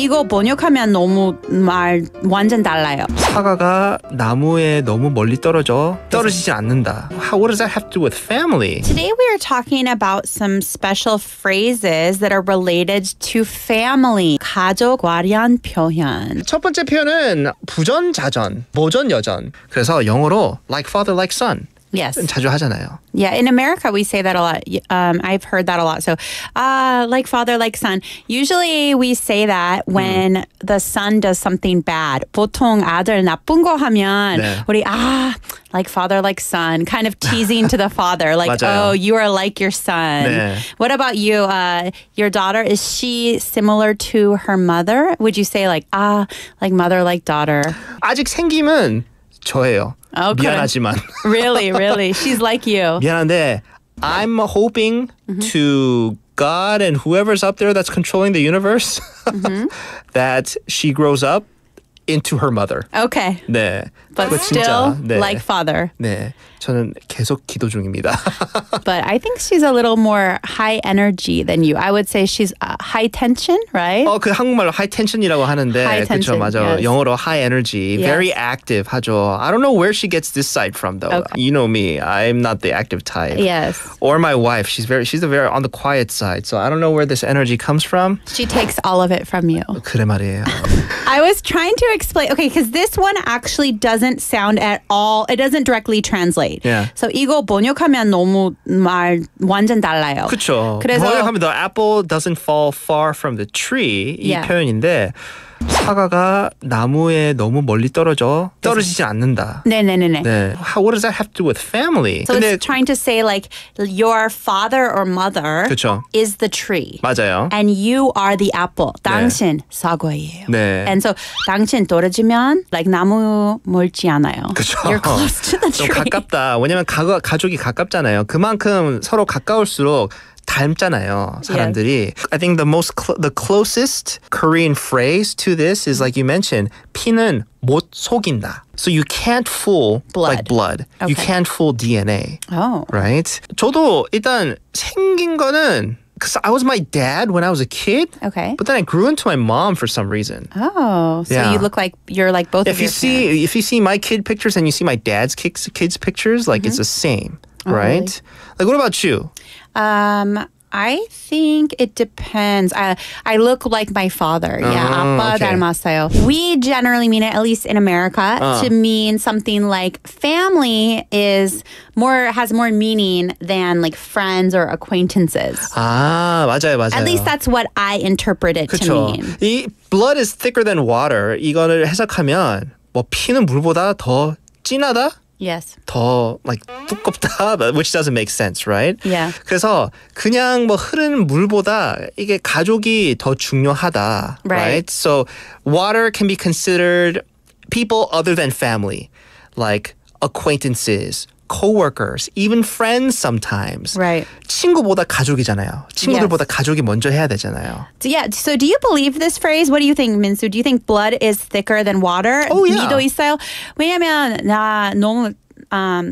이거 번역하면 너무 말 완전 달라요. 사과가 나무에 너무 멀리 떨어지지 않는다. What does that have to do with family? Today we are talking about some special phrases that are related to family. 가족 관련 표현. 첫 번째 표현은 부전자전, 모전여전. 그래서 영어로 like father, like son. Yes. 자주 하잖아요. Yeah, in America we say that a lot. I've heard that a lot. So, like father, like son. Usually we say that when the son does something bad. 보통 아들 나쁜 거 하면 네. 우리 like father, like son, kind of teasing to the father, like, 맞아요. oh, you are like your son. 네. What about you? Your daughter, is she similar to her mother? Would you say like mother, like daughter? 아직 생김은 저예요. Okay. 미안하지만. Really? She's like you. 미안한데 I'm hoping to God and whoever's up there that's controlling the universe that she grows up into her mother. Okay. 네. But 그거 still 진짜, 네. like father. 네. 저는 계속 기도 중입니다. But I think she's a little more high energy than you. I would say she's high tension, right? 그 한국말로 high tension이라고 하는데 High tension, 그쵸, 맞아. yes. 영어로 high energy, Yes. very active 하죠. I don't know where she gets this side from though. Okay. You know me, I'm not the active type. Yes. Or my wife, she's a very on the quiet side. So I don't know where this energy comes from. She takes all of it from you. 그래 말이에요. I was trying to explain, okay, because this one actually doesn't sound at all, it doesn't directly translate. Yeah. So 이거 번역하면 너무 말 완전 달라요. 그렇죠. 그래서 번역하면 the apple doesn't fall far from the tree 이 Yeah. 표현인데 사과가 나무에 너무 멀리 떨어지지 않는다. 네네네네. 네. What does that have to do with family? So it's trying to say like your father or mother 그쵸. is the tree. 맞아요. And you are the apple. 당신 사과예요. 네. And so 당신 떨어지면 like 나무 멀지 않아요. 그쵸. You're close to the 좀 tree. 가깝다. 왜냐면 가족이 가깝잖아요. 그만큼 서로 가까울수록 닮잖아요, 사람들이. Yes. I think the closest Korean phrase to this is like you mentioned, 피는 못 속인다. So you can't fool like blood. You Okay. can't fool DNA. Oh. Right? 저도 일단 생긴 거는 because I was my dad when I was a kid. Okay. But then I grew into my mom for some reason. Oh, so Yeah. you look like you're like both of your parents. If you see my kid pictures and you see my dad's kids pictures, like it's the same, right? really? Like what about you? I think it depends. I look like my father. Yeah, 아빠 okay. 닮았어요. We generally mean it, at least in America, to mean something like family has more meaning than like friends or acquaintances. 맞아요. At least that's what I interpret it to 그쵸. mean. 이 blood is thicker than water. 이거를 해석하면 뭐 피는 물보다 더 진하다? Yes. 더 like 두껍다, which doesn't make sense, right? Yeah. 그래서 그냥 뭐 흐르는 물보다 이게 가족이 더 중요하다, right? So water can be considered people other than family, like acquaintances, coworkers, even friends sometimes. Right. 친구보다 가족이잖아요. 친구들보다 가족이 먼저 해야 되잖아요. So do you believe this phrase? What do you think, Minsu? Do you think blood is thicker than water? Oh, yeah. 믿어 있어요? 왜냐면 나 너무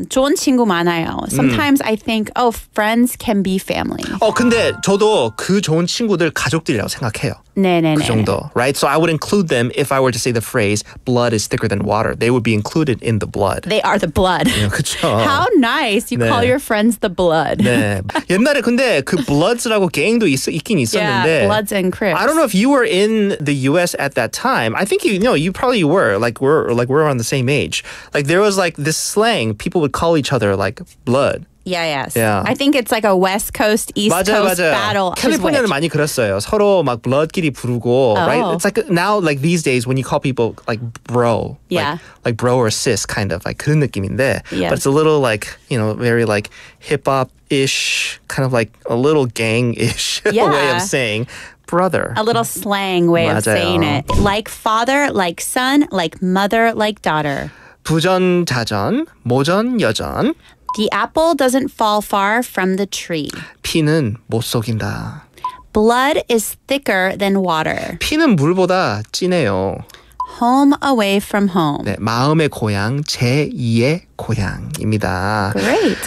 좋은 친구 많아요. Sometimes I think, friends can be family. 근데 저도 그 좋은 친구들 가족들이라고 생각해요. 네네네. 그 정도, right? So I would include them if I were to say the phrase blood is thicker than water. They would be included in the blood. They are the blood. 그렇죠. How nice. You 네. call your friends the blood. 네. 옛날에 근데 그 bloods라고 갱도 있긴 있었는데 Yeah, Bloods and Crips. I don't know if you were in the US at that time. I think you probably were. Like we're around the same age. Like there was like this slang people would call each other like blood. Yes. Yeah. I think it's like a West Coast, East Coast battle. 캘리포니아는 많이 그랬어요. 서로 막 blood끼리 부르고, right? It's like now, like these days, when you call people like bro, Yeah. like bro or sis, kind of like 그런 느낌인데, Yeah. but it's a little like very like hip hop ish, kind of like a little gang ish way Yeah. of saying brother. A little slang way of 맞아요. saying it. Like father, like son, like mother, like daughter. 부전자전, 모전여전. The apple doesn't fall far from the tree. 피는 못 속인다. Blood is thicker than water. 피는 물보다 진해요. Home away from home. 네, 마음의 고향 제2의 고향입니다. Great.